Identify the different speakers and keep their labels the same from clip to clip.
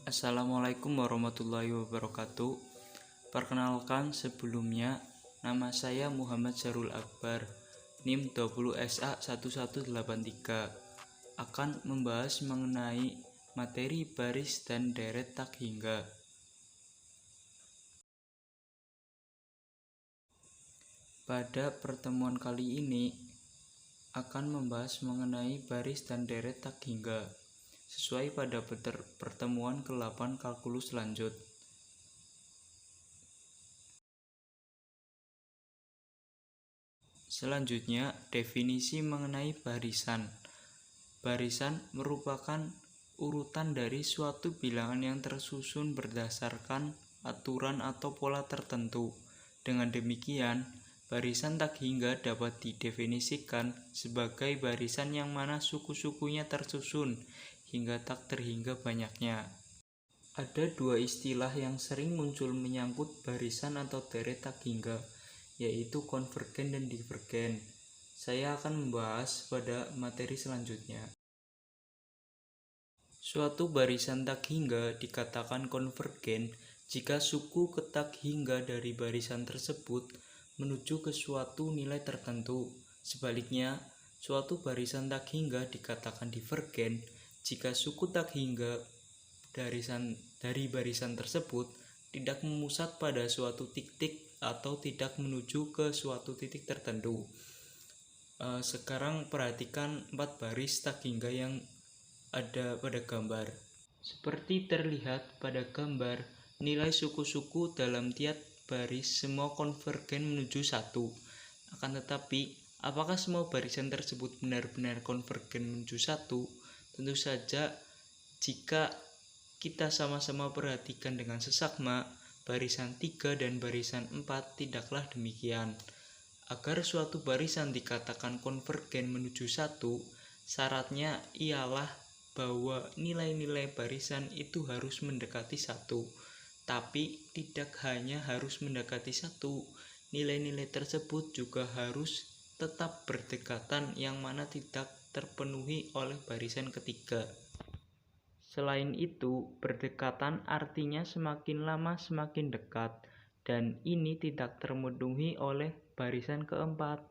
Speaker 1: Assalamualaikum warahmatullahi wabarakatuh. Perkenalkan sebelumnya, nama saya Muhammad Syarul Akbar, NIM 20SA1183, akan membahas mengenai materi baris dan deret tak hingga. Pada pertemuan kali ini akan membahas mengenai baris dan deret tak hingga sesuai pada pertemuan ke-8 kalkulus lanjut. Selanjutnya, definisi mengenai barisan. Barisan merupakan urutan dari suatu bilangan yang tersusun berdasarkan aturan atau pola tertentu. Dengan demikian, barisan tak hingga dapat didefinisikan sebagai barisan yang mana suku-sukunya tersusun hingga tak terhingga banyaknya. Ada dua istilah yang sering muncul menyangkut barisan atau deret tak hingga, yaitu konvergen dan divergen. Saya akan membahas pada materi selanjutnya. Suatu barisan tak hingga dikatakan konvergen jika suku ke tak hingga dari barisan tersebut menuju ke suatu nilai tertentu. Sebaliknya, suatu barisan tak hingga dikatakan divergen jika suku tak hingga dari barisan tersebut tidak memusat pada suatu titik atau tidak menuju ke suatu titik tertentu. Sekarang perhatikan 4 baris tak hingga yang ada pada gambar. Seperti terlihat pada gambar, nilai suku-suku dalam tiap baris semua konvergen menuju 1. Akan tetapi, apakah semua barisan tersebut benar-benar konvergen menuju 1? Tentu saja, jika kita sama-sama perhatikan dengan seksama, barisan 3 dan barisan 4 tidaklah demikian. Agar suatu barisan dikatakan konvergen menuju 1, syaratnya ialah bahwa nilai-nilai barisan itu harus mendekati 1. Tapi tidak hanya harus mendekati 1, nilai-nilai tersebut juga harus tetap berdekatan yang mana tidak terpenuhi oleh barisan ketiga. Selain itu, berdekatan artinya semakin lama semakin dekat, dan ini tidak terpenuhi oleh barisan keempat.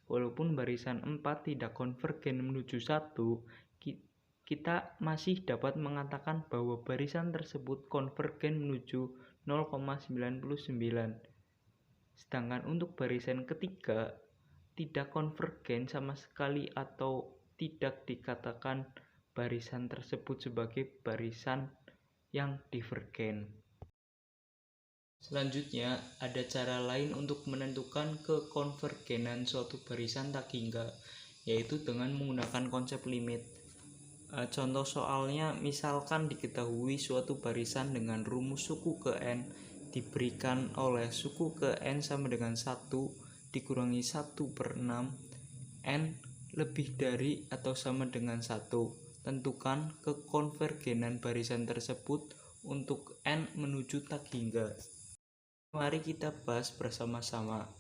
Speaker 1: Walaupun barisan 4 tidak konvergen menuju 1, kita masih dapat mengatakan bahwa barisan tersebut konvergen menuju 0,99. Sedangkan untuk barisan ketiga tidak konvergen sama sekali atau tidak dikatakan barisan tersebut sebagai barisan yang divergen. Selanjutnya, ada cara lain untuk menentukan kekonvergenan suatu barisan tak hingga, yaitu dengan menggunakan konsep limit. Contoh soalnya, misalkan diketahui suatu barisan dengan rumus suku ke n diberikan oleh suku ke n sama dengan 1 dikurangi 1/6, n lebih dari atau sama dengan 1. Tentukan kekonvergenan barisan tersebut untuk n menuju tak hingga. Mari kita bahas bersama-sama.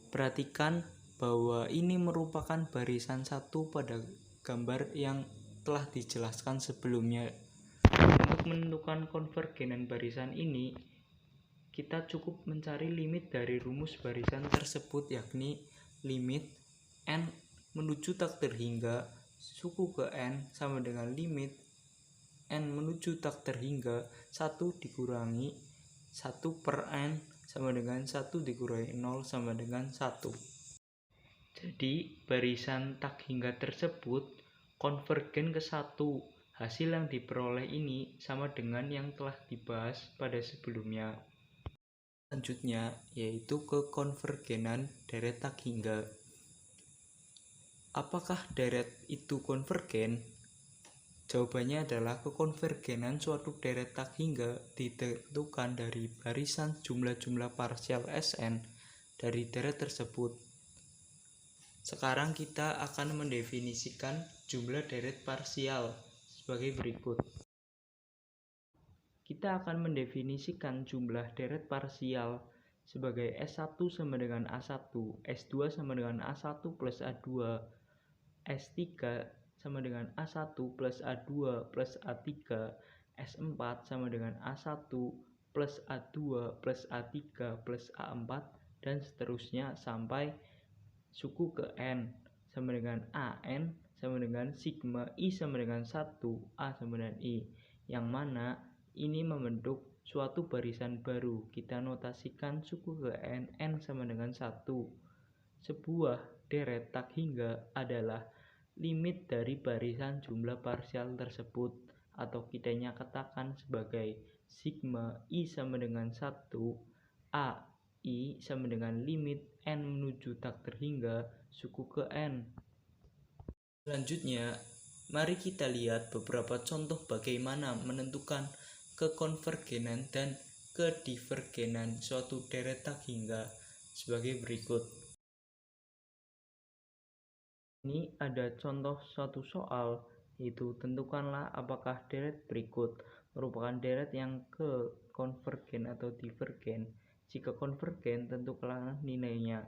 Speaker 1: Perhatikan bahwa ini merupakan barisan 1 pada gambar yang telah dijelaskan sebelumnya. Untuk menentukan konvergenan barisan ini, kita cukup mencari limit dari rumus barisan tersebut, yakni limit n menuju tak terhingga suku ke n sama dengan limit n menuju tak terhingga 1 dikurangi 1/n sama dengan 1 dikurangi 0 sama dengan 1. Jadi barisan tak hingga tersebut konvergen ke 1. Hasil yang diperoleh ini sama dengan yang telah dibahas pada sebelumnya. Selanjutnya yaitu kekonvergenan deret tak hingga. Apakah deret itu konvergen? Jawabannya adalah kekonvergenan suatu deret tak hingga ditentukan dari barisan jumlah-jumlah parsial Sn dari deret tersebut. Sekarang kita akan mendefinisikan jumlah deret parsial sebagai berikut. Kita akan mendefinisikan jumlah deret parsial sebagai S1 sama dengan A1, S2 sama dengan A1 plus A2, S3 sama dengan A1 plus A2 plus A3, S4 sama dengan A1 plus A2 plus A3 plus A4 dan seterusnya sampai suku ke N sama dengan AN sama dengan sigma I sama dengan 1 A sama dengan I, yang mana ini membentuk suatu barisan baru. Kita notasikan suku ke N sama dengan 1. Sebuah deret tak hingga adalah limit dari barisan jumlah parsial tersebut, atau kita katakan sebagai sigma I sama dengan 1 A I sama dengan limit N menuju tak terhingga suku ke N. Selanjutnya, mari kita lihat beberapa contoh bagaimana menentukan kekonvergenan dan kedivergenan suatu deret tak hingga sebagai berikut. Ini ada contoh suatu soal, yaitu tentukanlah apakah deret berikut merupakan deret yang konvergen atau divergen. Jika konvergen, tentukanlah nilainya.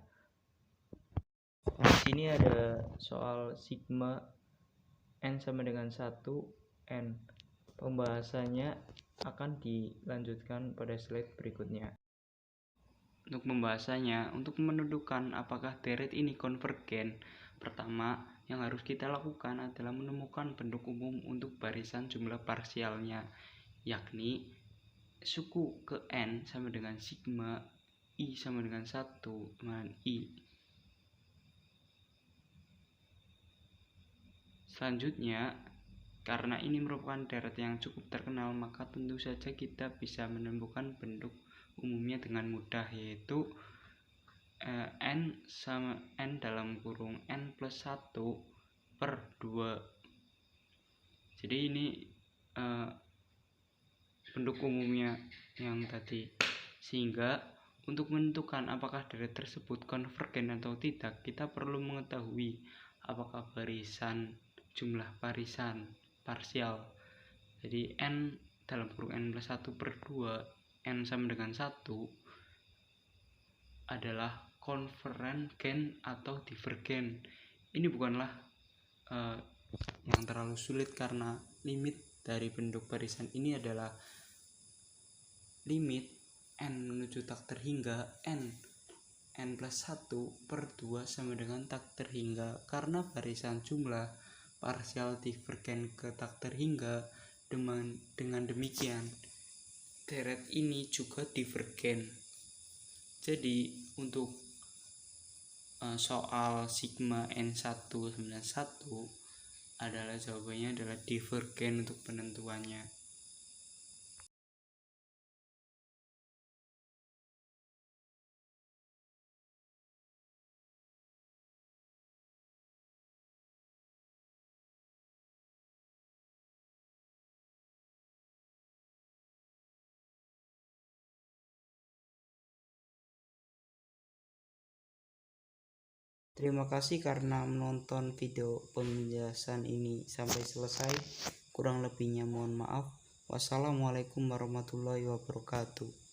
Speaker 1: Di sini ada soal sigma N sama dengan 1 N. Pembahasannya akan dilanjutkan pada slide berikutnya. Untuk pembahasannya, untuk menentukan apakah deret ini konvergen, pertama yang harus kita lakukan adalah menemukan bentuk umum untuk barisan jumlah parsialnya, yakni suku ke N sama dengan sigma I sama dengan 1 dengan I. Selanjutnya, karena ini merupakan deret yang cukup terkenal, maka tentu saja kita bisa menemukan bentuk umumnya dengan mudah, yaitu N sama N dalam kurung N plus 1 per 2. Jadi ini bentuk umumnya yang tadi, sehingga untuk menentukan apakah deret tersebut konvergen atau tidak, kita perlu mengetahui apakah barisan jumlah barisan parsial, jadi N dalam kurung N plus 1 per 2 N sama dengan 1 adalah konvergen atau divergen. Ini bukanlah yang terlalu sulit, karena limit dari bentuk barisan ini adalah limit N menuju tak terhingga N plus 1 per 2 sama dengan tak terhingga. Karena barisan jumlah parsial divergen ke tak terhingga, dengan demikian deret ini juga divergen. Jadi untuk soal sigma N1 sama dengan 1 adalah jawabannya adalah divergen untuk penentuannya. Terima kasih karena menonton video penjelasan ini sampai selesai. Kurang lebihnya mohon maaf. Wassalamualaikum warahmatullahi wabarakatuh.